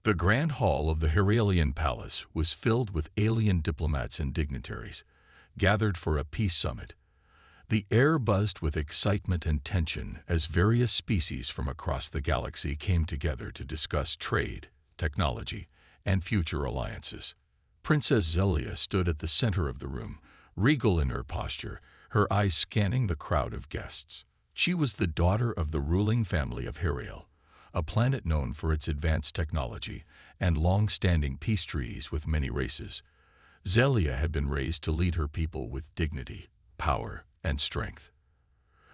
The grand hall of the Heralian palace was filled with alien diplomats and dignitaries, gathered for a peace summit. The air buzzed with excitement and tension as various species from across the galaxy came together to discuss trade, technology, and future alliances. Princess Zelia stood at the center of the room, regal in her posture, her eyes scanning the crowd of guests. She was the daughter of the ruling family of Herial, a planet known for its advanced technology and long-standing peace treaties with many races. Zelia had been raised to lead her people with dignity, power, and strength.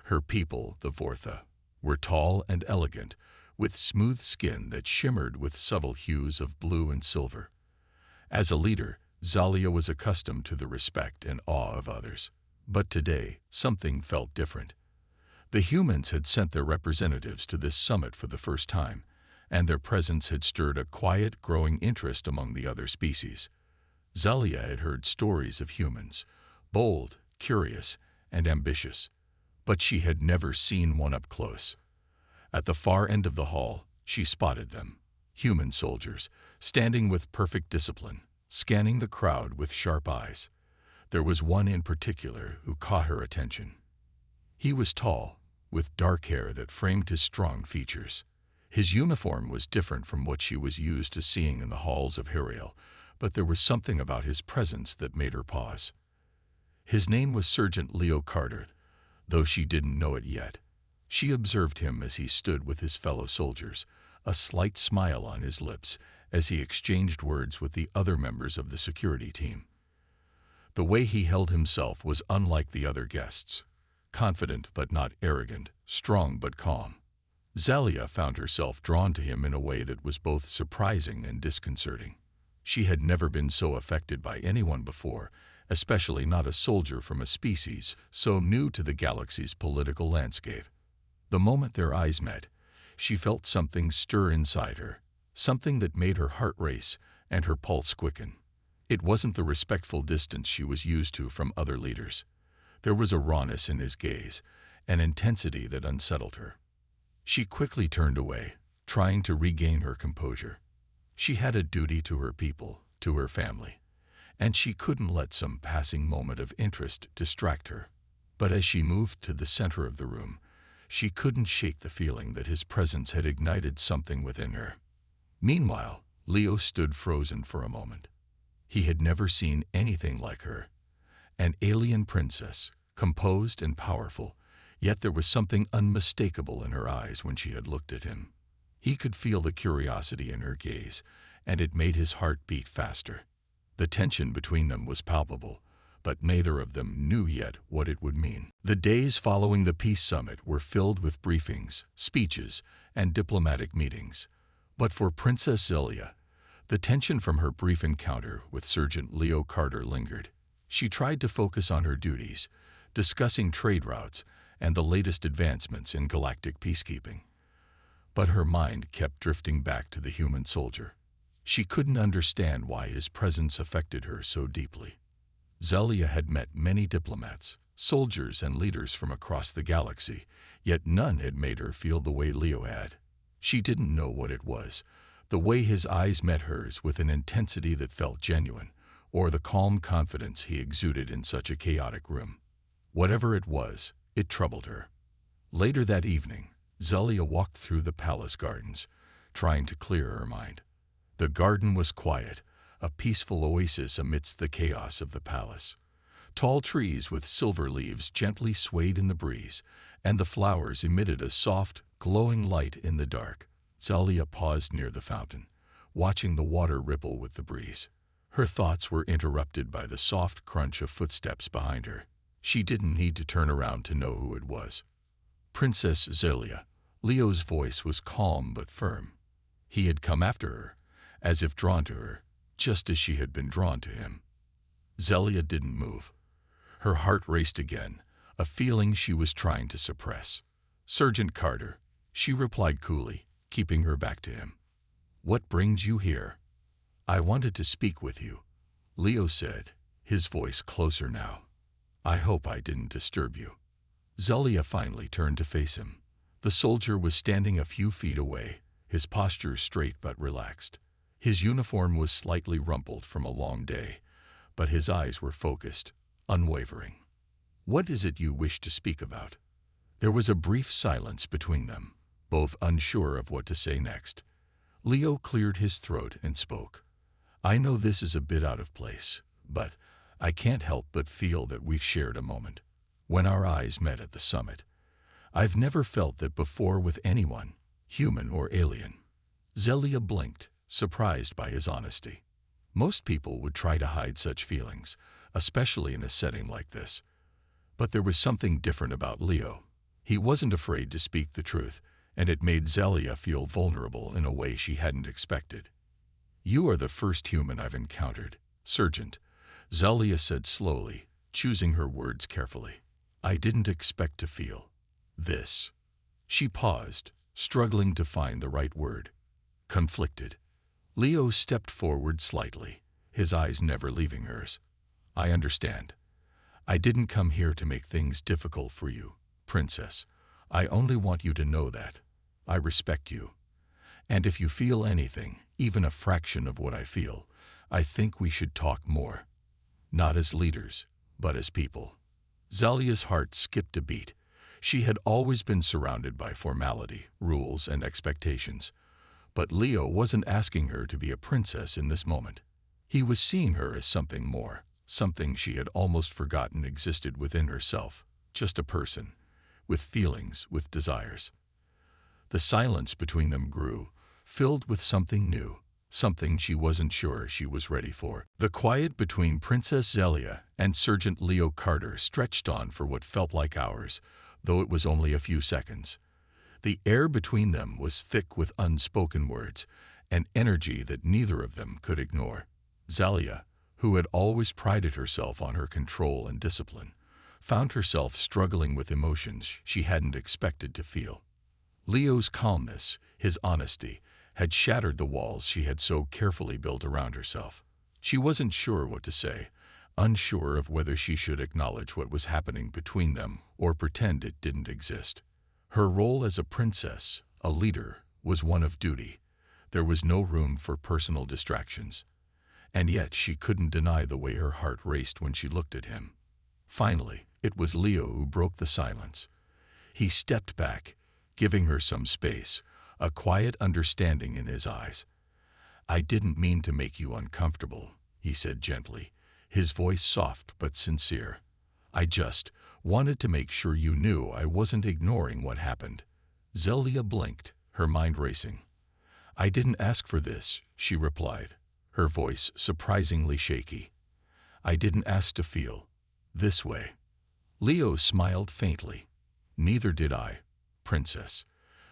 Her people, the Vortha, were tall and elegant, with smooth skin that shimmered with subtle hues of blue and silver. As a leader, Zelia was accustomed to the respect and awe of others. But today, something felt different. The humans had sent their representatives to this summit for the first time, and their presence had stirred a quiet, growing interest among the other species. Zelia had heard stories of humans, bold, curious, and ambitious, but she had never seen one up close. At the far end of the hall, she spotted them, human soldiers, standing with perfect discipline, scanning the crowd with sharp eyes. There was one in particular who caught her attention. He was tall, with dark hair that framed his strong features. His uniform was different from what she was used to seeing in the halls of Herial, but there was something about his presence that made her pause. His name was Sergeant Leo Carter, though she didn't know it yet. She observed him as he stood with his fellow soldiers, a slight smile on his lips as he exchanged words with the other members of the security team. The way he held himself was unlike the other guests. Confident but not arrogant, strong but calm. Zelia found herself drawn to him in a way that was both surprising and disconcerting. She had never been so affected by anyone before, especially not a soldier from a species so new to the galaxy's political landscape. The moment their eyes met, she felt something stir inside her, something that made her heart race and her pulse quicken. It wasn't the respectful distance she was used to from other leaders. There was a rawness in his gaze, an intensity that unsettled her. She quickly turned away, trying to regain her composure. She had a duty to her people, to her family, and she couldn't let some passing moment of interest distract her. But as she moved to the center of the room, she couldn't shake the feeling that his presence had ignited something within her. Meanwhile, Leo stood frozen for a moment. He had never seen anything like her. An alien princess, composed and powerful, yet there was something unmistakable in her eyes when she had looked at him. He could feel the curiosity in her gaze, and it made his heart beat faster. The tension between them was palpable, but neither of them knew yet what it would mean. The days following the peace summit were filled with briefings, speeches, and diplomatic meetings. But for Princess Zelia, the tension from her brief encounter with Sergeant Leo Carter lingered. She tried to focus on her duties, discussing trade routes and the latest advancements in galactic peacekeeping. But her mind kept drifting back to the human soldier. She couldn't understand why his presence affected her so deeply. Zelia had met many diplomats, soldiers, and leaders from across the galaxy, yet none had made her feel the way Leo had. She didn't know what it was, the way his eyes met hers with an intensity that felt genuine, or the calm confidence he exuded in such a chaotic room. Whatever it was, it troubled her. Later that evening, Zelia walked through the palace gardens, trying to clear her mind. The garden was quiet, a peaceful oasis amidst the chaos of the palace. Tall trees with silver leaves gently swayed in the breeze, and the flowers emitted a soft, glowing light in the dark. Zelia paused near the fountain, watching the water ripple with the breeze. Her thoughts were interrupted by the soft crunch of footsteps behind her. She didn't need to turn around to know who it was. Princess Zelia. Leo's voice was calm but firm. He had come after her, as if drawn to her, just as she had been drawn to him. Zelia didn't move. Her heart raced again, a feeling she was trying to suppress. Sergeant Carter, she replied coolly, keeping her back to him. What brings you here? I wanted to speak with you, Leo said, his voice closer now. I hope I didn't disturb you. Zelia finally turned to face him. The soldier was standing a few feet away, his posture straight but relaxed. His uniform was slightly rumpled from a long day, but his eyes were focused, unwavering. "What is it you wish to speak about?" There was a brief silence between them, both unsure of what to say next. Leo cleared his throat and spoke. "I know this is a bit out of place, but I can't help but feel that we've shared a moment. When our eyes met at the summit, I've never felt that before with anyone, human or alien." Zelia blinked, surprised by his honesty. Most people would try to hide such feelings, especially in a setting like this. But there was something different about Leo. He wasn't afraid to speak the truth, and it made Zelia feel vulnerable in a way she hadn't expected. "You are the first human I've encountered, Sergeant," Zelia said slowly, choosing her words carefully. "I didn't expect to feel this." She paused, struggling to find the right word. "Conflicted." Leo stepped forward slightly, his eyes never leaving hers. "I understand. I didn't come here to make things difficult for you, Princess. I only want you to know that I respect you. And if you feel anything, even a fraction of what I feel, I think we should talk more. Not as leaders, but as people." Zelia's heart skipped a beat. She had always been surrounded by formality, rules, and expectations. But Leo wasn't asking her to be a princess in this moment. He was seeing her as something more, something she had almost forgotten existed within herself, just a person, with feelings, with desires. The silence between them grew, filled with something new, something she wasn't sure she was ready for. The quiet between Princess Zelia and Sergeant Leo Carter stretched on for what felt like hours, though it was only a few seconds. The air between them was thick with unspoken words, an energy that neither of them could ignore. Zelia, who had always prided herself on her control and discipline, found herself struggling with emotions she hadn't expected to feel. Leo's calmness, his honesty, had shattered the walls she had so carefully built around herself. She wasn't sure what to say, unsure of whether she should acknowledge what was happening between them or pretend it didn't exist. Her role as a princess, a leader, was one of duty. There was no room for personal distractions. And yet she couldn't deny the way her heart raced when she looked at him. Finally, it was Leo who broke the silence. He stepped back, giving her some space, a quiet understanding in his eyes. "I didn't mean to make you uncomfortable," he said gently, his voice soft but sincere. "I just wanted to make sure you knew I wasn't ignoring what happened." Zelia blinked, her mind racing. "I didn't ask for this," she replied, her voice surprisingly shaky. "I didn't ask to feel this way." Leo smiled faintly. "Neither did I, Princess.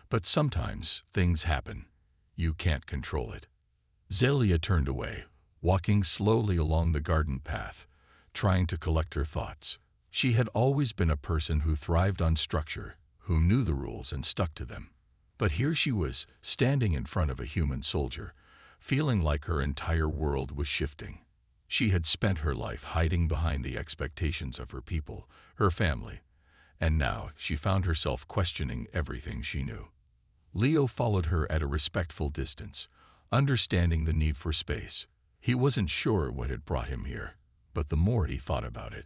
But sometimes things happen. You can't control it." Zelia turned away, walking slowly along the garden path, trying to collect her thoughts. She had always been a person who thrived on structure, who knew the rules and stuck to them. But here she was, standing in front of a human soldier, feeling like her entire world was shifting. She had spent her life hiding behind the expectations of her people, her family, and now she found herself questioning everything she knew. Leo followed her at a respectful distance, understanding the need for space. He wasn't sure what had brought him here, but the more he thought about it,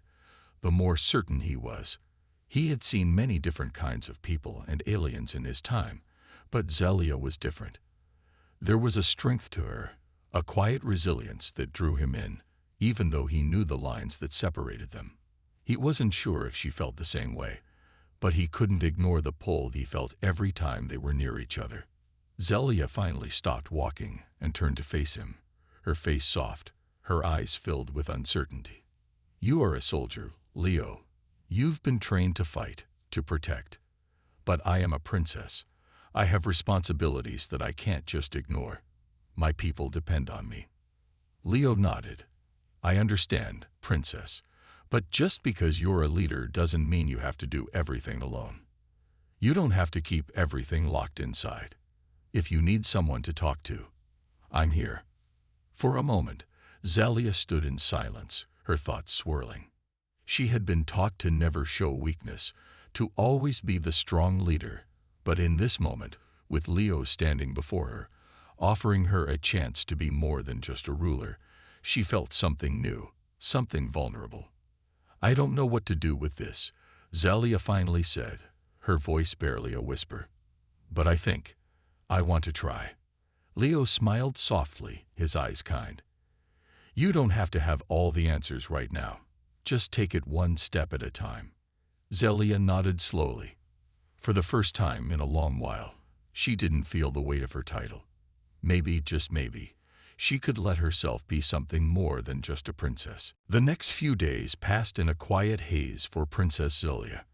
the more certain he was. He had seen many different kinds of people and aliens in his time, but Zelia was different. There was a strength to her, a quiet resilience that drew him in, even though he knew the lines that separated them. He wasn't sure if she felt the same way, but he couldn't ignore the pull he felt every time they were near each other. Zelia finally stopped walking and turned to face him, her face soft, her eyes filled with uncertainty. "You are a soldier, Leo. You've been trained to fight, to protect. But I am a princess. I have responsibilities that I can't just ignore. My people depend on me." Leo nodded. "I understand, Princess. But just because you're a leader doesn't mean you have to do everything alone. You don't have to keep everything locked inside. If you need someone to talk to, I'm here." For a moment, Zelia stood in silence, her thoughts swirling. She had been taught to never show weakness, to always be the strong leader, but in this moment, with Leo standing before her, offering her a chance to be more than just a ruler. She felt something new, something vulnerable. "I don't know what to do with this," Zelia finally said, her voice barely a whisper. "But I want to try." Leo smiled softly, his eyes kind. "You don't have to have all the answers right now. Just take it one step at a time." Zelia nodded slowly. For the first time in a long while, she didn't feel the weight of her title. Maybe, just maybe, she could let herself be something more than just a princess. The next few days passed in a quiet haze for Princess Zelia.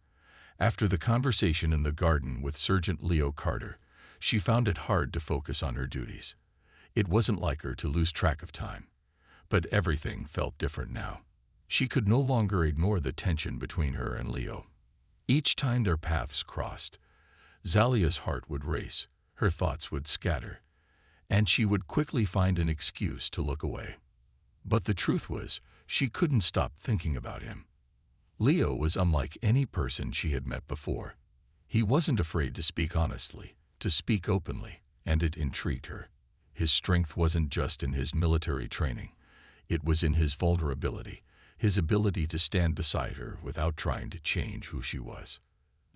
After the conversation in the garden with Sergeant Leo Carter, she found it hard to focus on her duties. It wasn't like her to lose track of time. But everything felt different now. She could no longer ignore the tension between her and Leo. Each time their paths crossed, Zalia's heart would race, her thoughts would scatter, and she would quickly find an excuse to look away. But the truth was, she couldn't stop thinking about him. Leo was unlike any person she had met before. He wasn't afraid to speak honestly, to speak openly, and it intrigued her. His strength wasn't just in his military training. It was in his vulnerability, his ability to stand beside her without trying to change who she was.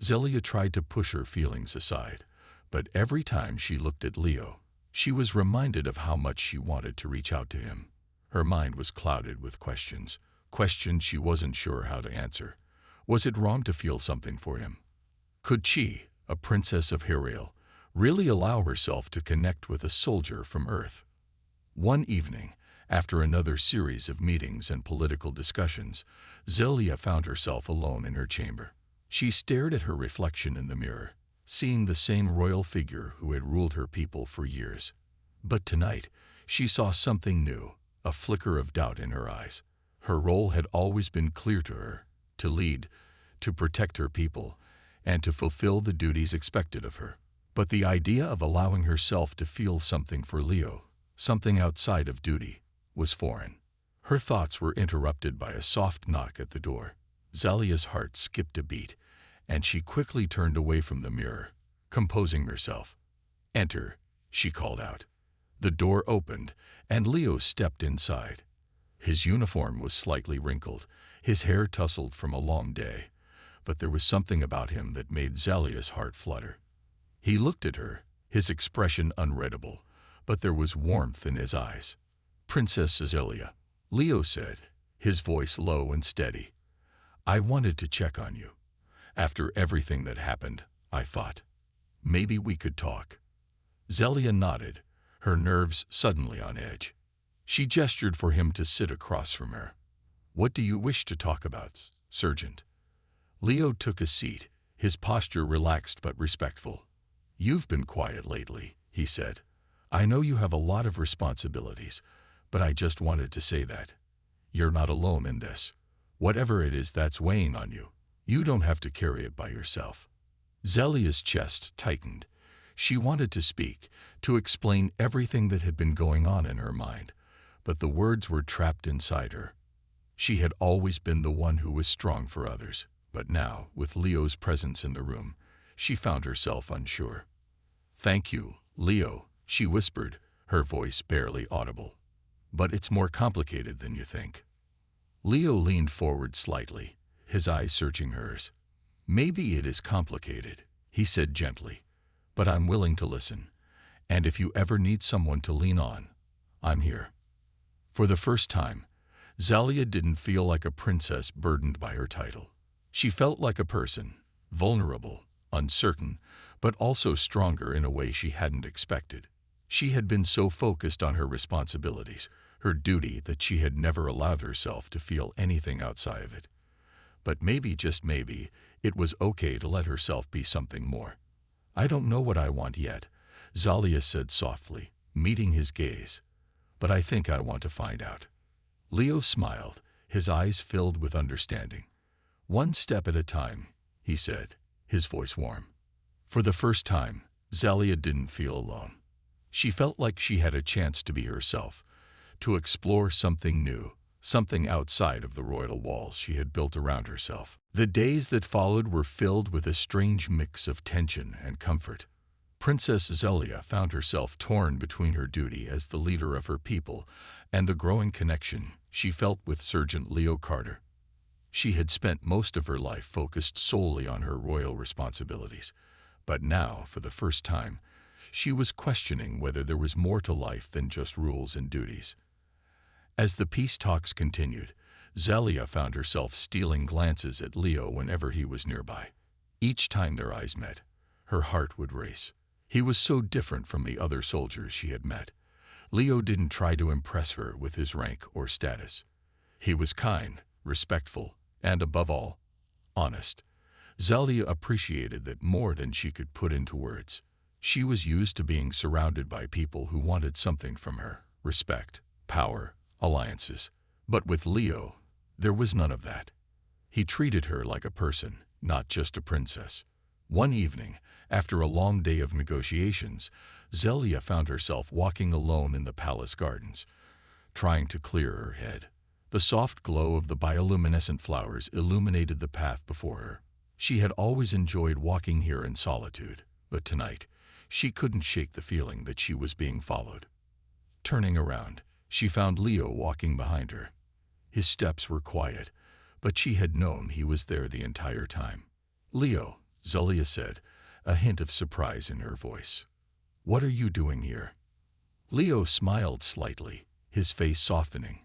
Zelia tried to push her feelings aside, but every time she looked at Leo, she was reminded of how much she wanted to reach out to him. Her mind was clouded with questions she wasn't sure how to answer. Was it wrong to feel something for him? Could she, a princess of Hyrule, really allow herself to connect with a soldier from Earth? One evening, after another series of meetings and political discussions, Zelia found herself alone in her chamber. She stared at her reflection in the mirror, seeing the same royal figure who had ruled her people for years. But tonight, she saw something new, a flicker of doubt in her eyes. Her role had always been clear to her: to lead, to protect her people, and to fulfill the duties expected of her. But the idea of allowing herself to feel something for Leo, something outside of duty, was foreign. Her thoughts were interrupted by a soft knock at the door. Zalia's heart skipped a beat, and she quickly turned away from the mirror, composing herself. "Enter," she called out. The door opened, and Leo stepped inside. His uniform was slightly wrinkled, his hair tousled from a long day, but there was something about him that made Zalia's heart flutter. He looked at her, his expression unreadable, but there was warmth in his eyes. "Princess Zelia," Leo said, his voice low and steady. "I wanted to check on you. After everything that happened, I thought, maybe we could talk." Zelia nodded, her nerves suddenly on edge. She gestured for him to sit across from her. "What do you wish to talk about, Sergeant?" Leo took a seat, his posture relaxed but respectful. "You've been quiet lately," he said. "I know you have a lot of responsibilities, but I just wanted to say that you're not alone in this. Whatever it is that's weighing on you, you don't have to carry it by yourself." Zelia's chest tightened. She wanted to speak, to explain everything that had been going on in her mind, but the words were trapped inside her. She had always been the one who was strong for others, but now, with Leo's presence in the room, she found herself unsure. "Thank you, Leo," she whispered, her voice barely audible. "But it's more complicated than you think." Leo leaned forward slightly, his eyes searching hers. "Maybe it is complicated," he said gently, "but I'm willing to listen. And if you ever need someone to lean on, I'm here." For the first time, Zelia didn't feel like a princess burdened by her title. She felt like a person, vulnerable, uncertain, but also stronger in a way she hadn't expected. She had been so focused on her responsibilities, her duty, that she had never allowed herself to feel anything outside of it. But maybe, just maybe, it was okay to let herself be something more. "I don't know what I want yet," Zelia said softly, meeting his gaze. "But I think I want to find out." Leo smiled, his eyes filled with understanding. "One step at a time," he said, his voice warm. For the first time, Zelia didn't feel alone. She felt like she had a chance to be herself, to explore something new, something outside of the royal walls she had built around herself. The days that followed were filled with a strange mix of tension and comfort. Princess Zelia found herself torn between her duty as the leader of her people and the growing connection she felt with Sergeant Leo Carter. She had spent most of her life focused solely on her royal responsibilities, but now, for the first time, she was questioning whether there was more to life than just rules and duties. As the peace talks continued, Zelia found herself stealing glances at Leo whenever he was nearby. Each time their eyes met, her heart would race. He was so different from the other soldiers she had met. Leo didn't try to impress her with his rank or status. He was kind, respectful, and above all, honest. Zelia appreciated that more than she could put into words. She was used to being surrounded by people who wanted something from her: respect, power, alliances. But with Leo, there was none of that. He treated her like a person, not just a princess. One evening, after a long day of negotiations, Zelia found herself walking alone in the palace gardens, trying to clear her head. The soft glow of the bioluminescent flowers illuminated the path before her. She had always enjoyed walking here in solitude, but tonight, she couldn't shake the feeling that she was being followed. Turning around, she found Leo walking behind her. His steps were quiet, but she had known he was there the entire time. "Leo," Zelia said, a hint of surprise in her voice. "What are you doing here?" Leo smiled slightly, his face softening.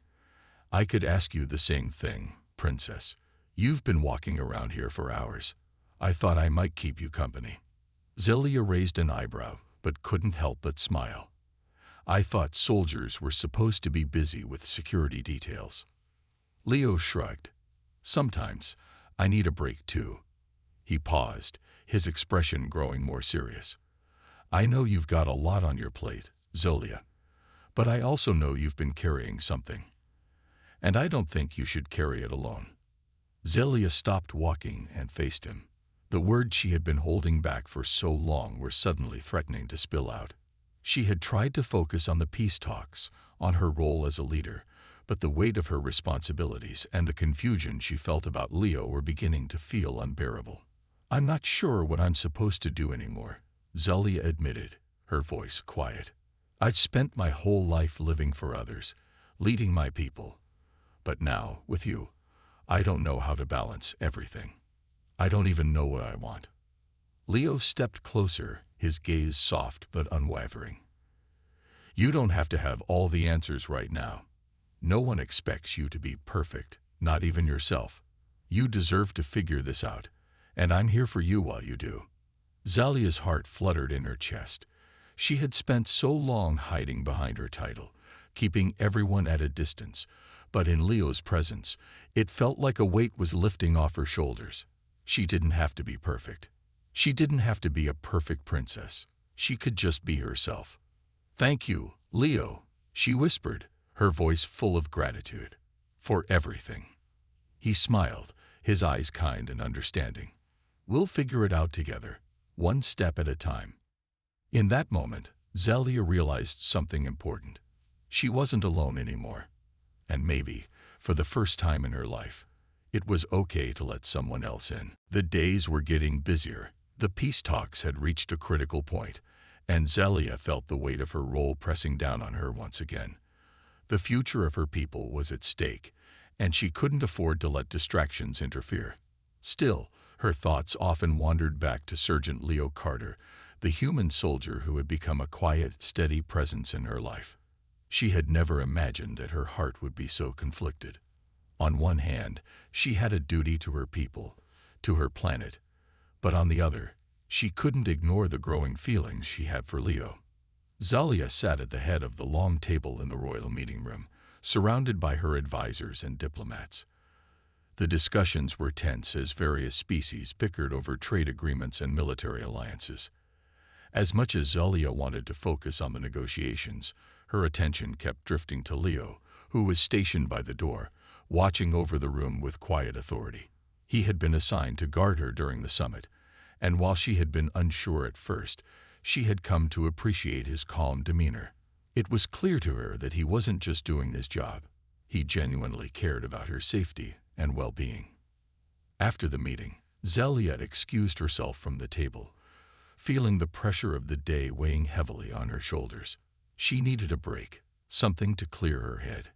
"I could ask you the same thing, Princess. You've been walking around here for hours. I thought I might keep you company." Zelia raised an eyebrow, but couldn't help but smile. "I thought soldiers were supposed to be busy with security details." Leo shrugged. "Sometimes I need a break too." He paused, his expression growing more serious. "I know you've got a lot on your plate, Zelia, but I also know you've been carrying something. And I don't think you should carry it alone." Zelia stopped walking and faced him. The words she had been holding back for so long were suddenly threatening to spill out. She had tried to focus on the peace talks, on her role as a leader, but the weight of her responsibilities and the confusion she felt about Leo were beginning to feel unbearable. "I'm not sure what I'm supposed to do anymore," Zelia admitted, her voice quiet. "I've spent my whole life living for others, leading my people. But now, with you, I don't know how to balance everything. I don't even know what I want." Leo stepped closer, his gaze soft but unwavering. "You don't have to have all the answers right now. No one expects you to be perfect, not even yourself. You deserve to figure this out, and I'm here for you while you do." Zalia's heart fluttered in her chest. She had spent so long hiding behind her title, keeping everyone at a distance, but in Leo's presence, it felt like a weight was lifting off her shoulders. She didn't have to be perfect. She didn't have to be a perfect princess. She could just be herself. "Thank you, Leo," she whispered, her voice full of gratitude. "For everything." He smiled, his eyes kind and understanding. "We'll figure it out together, one step at a time." In that moment, Zelia realized something important. She wasn't alone anymore. And maybe, for the first time in her life, it was okay to let someone else in. The days were getting busier. The peace talks had reached a critical point, and Zelia felt the weight of her role pressing down on her once again. The future of her people was at stake, and she couldn't afford to let distractions interfere. Still, her thoughts often wandered back to Sergeant Leo Carter, the human soldier who had become a quiet, steady presence in her life. She had never imagined that her heart would be so conflicted. On one hand, she had a duty to her people, to her planet, but on the other, she couldn't ignore the growing feelings she had for Leo. Zelia sat at the head of the long table in the royal meeting room, surrounded by her advisors and diplomats. The discussions were tense as various species bickered over trade agreements and military alliances. As much as Zelia wanted to focus on the negotiations, her attention kept drifting to Leo, who was stationed by the door, watching over the room with quiet authority. He had been assigned to guard her during the summit, and while she had been unsure at first, she had come to appreciate his calm demeanor. It was clear to her that he wasn't just doing his job. He genuinely cared about her safety and well-being. After the meeting, Zelia excused herself from the table, feeling the pressure of the day weighing heavily on her shoulders. She needed a break, something to clear her head.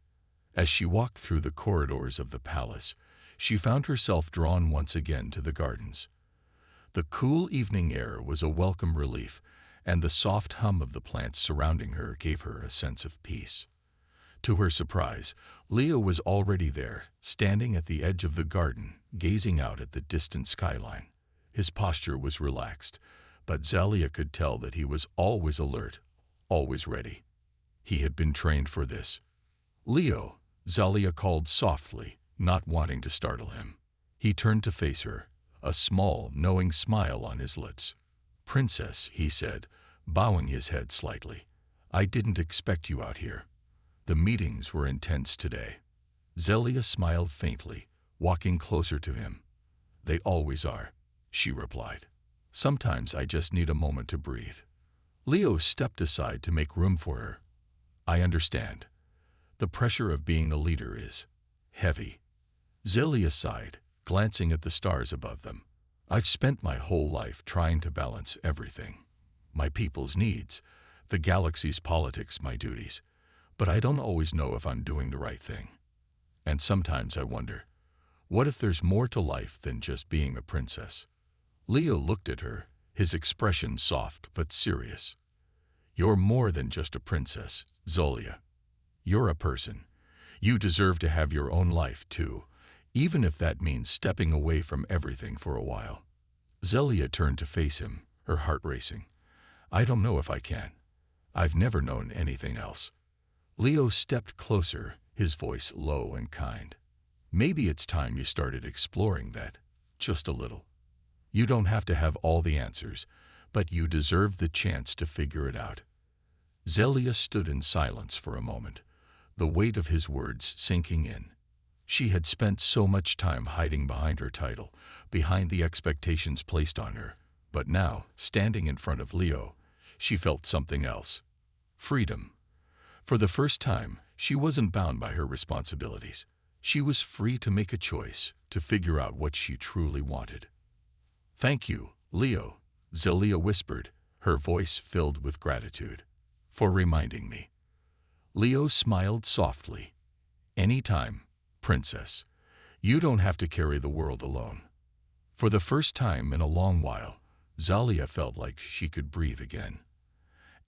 As she walked through the corridors of the palace, she found herself drawn once again to the gardens. The cool evening air was a welcome relief, and the soft hum of the plants surrounding her gave her a sense of peace. To her surprise, Leo was already there, standing at the edge of the garden, gazing out at the distant skyline. His posture was relaxed, but Zelia could tell that he was always alert, always ready. He had been trained for this. "Leo," Zelia called softly, not wanting to startle him. He turned to face her, a small, knowing smile on his lips. "Princess," he said, bowing his head slightly, "I didn't expect you out here. The meetings were intense today." Zelia smiled faintly, walking closer to him. "They always are," she replied. "Sometimes I just need a moment to breathe." Leo stepped aside to make room for her. "I understand. The pressure of being a leader is heavy." Zelia sighed, glancing at the stars above them. "I've spent my whole life trying to balance everything. My people's needs, the galaxy's politics, my duties. But I don't always know if I'm doing the right thing. And sometimes I wonder, what if there's more to life than just being a princess?" Leo looked at her, his expression soft but serious. "You're more than just a princess, Zelia. You're a person. You deserve to have your own life, too, even if that means stepping away from everything for a while." Zelia turned to face him, her heart racing. "I don't know if I can. I've never known anything else." Leo stepped closer, his voice low and kind. "Maybe it's time you started exploring that, just a little. You don't have to have all the answers, but you deserve the chance to figure it out." Zelia stood in silence for a moment, the weight of his words sinking in. She had spent so much time hiding behind her title, behind the expectations placed on her, but now, standing in front of Leo, she felt something else. Freedom. For the first time, she wasn't bound by her responsibilities. She was free to make a choice, to figure out what she truly wanted. "Thank you, Leo," Zelia whispered, her voice filled with gratitude, "for reminding me." Leo smiled softly. "Anytime, princess. You don't have to carry the world alone." For the first time in a long while, Zelia felt like she could breathe again.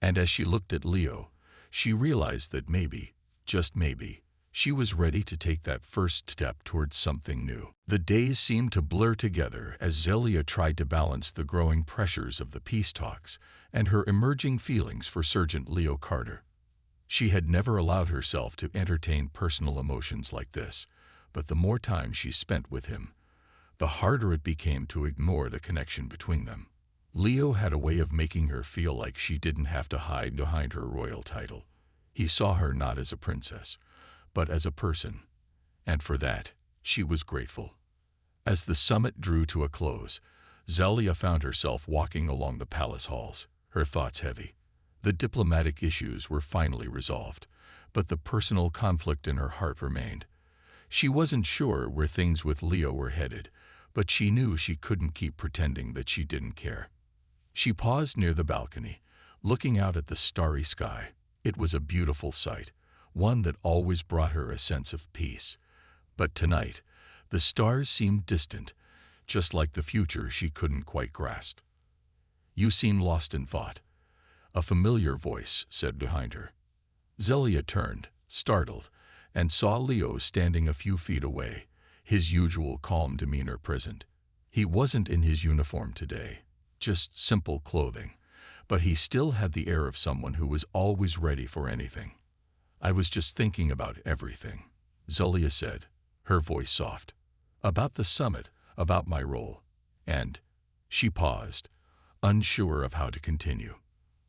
And as she looked at Leo, she realized that maybe, just maybe, she was ready to take that first step towards something new. The days seemed to blur together as Zelia tried to balance the growing pressures of the peace talks and her emerging feelings for Sergeant Leo Carter. She had never allowed herself to entertain personal emotions like this, but the more time she spent with him, the harder it became to ignore the connection between them. Leo had a way of making her feel like she didn't have to hide behind her royal title. He saw her not as a princess, but as a person, and for that, she was grateful. As the summit drew to a close, Zelia found herself walking along the palace halls, her thoughts heavy. The diplomatic issues were finally resolved, but the personal conflict in her heart remained. She wasn't sure where things with Leo were headed, but she knew she couldn't keep pretending that she didn't care. She paused near the balcony, looking out at the starry sky. It was a beautiful sight, one that always brought her a sense of peace. But tonight, the stars seemed distant, just like the future she couldn't quite grasp. "You seem lost in thought," a familiar voice said behind her. Zelia turned, startled, and saw Leo standing a few feet away, his usual calm demeanor present. He wasn't in his uniform today, just simple clothing, but he still had the air of someone who was always ready for anything. "I was just thinking about everything," Zelia said, her voice soft. "About the summit, about my role." And she paused, unsure of how to continue.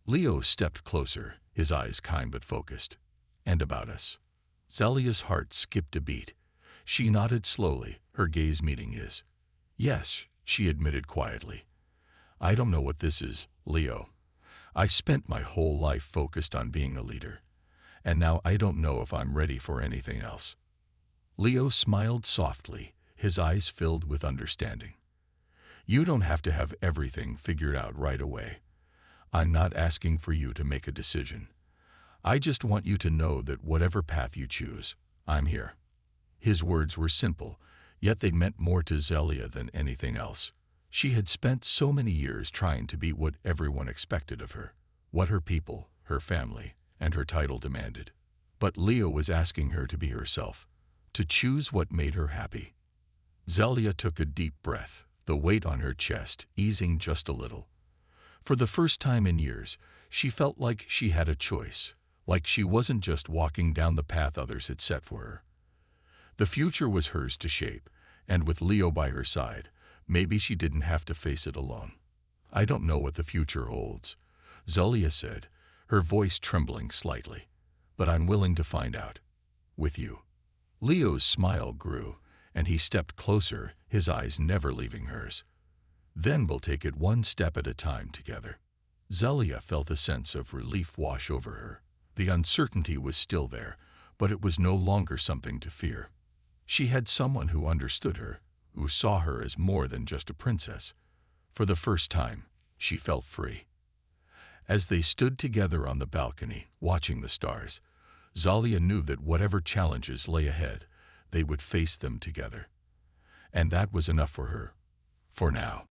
Leo stepped closer, his eyes kind but focused. "And about us." Zelia's heart skipped a beat. She nodded slowly, her gaze meeting his. "Yes," she admitted quietly. "I don't know what this is, Leo. I spent my whole life focused on being a leader, and now I don't know if I'm ready for anything else." Leo smiled softly, his eyes filled with understanding. You don't have to have everything figured out right away. I'm not asking for you to make a decision. I just want you to know that whatever path you choose, I'm here." His words were simple, yet they meant more to Zelia than anything else. She had spent so many years trying to be what everyone expected of her, what her people, her family, and her title demanded. But Leo was asking her to be herself, to choose what made her happy. Zelia took a deep breath, the weight on her chest easing just a little. For the first time in years, she felt like she had a choice, like she wasn't just walking down the path others had set for her. The future was hers to shape, and with Leo by her side, maybe she didn't have to face it alone. "I don't know what the future holds," Zelia said, her voice trembling slightly, "but I'm willing to find out. With you." Leo's smile grew, and he stepped closer, his eyes never leaving hers. "Then we'll take it one step at a time together." Zelia felt a sense of relief wash over her. The uncertainty was still there, but it was no longer something to fear. She had someone who understood her, who saw her as more than just a princess. For the first time, she felt free. As they stood together on the balcony, watching the stars, Zelia knew that whatever challenges lay ahead, they would face them together. And that was enough for her. For now.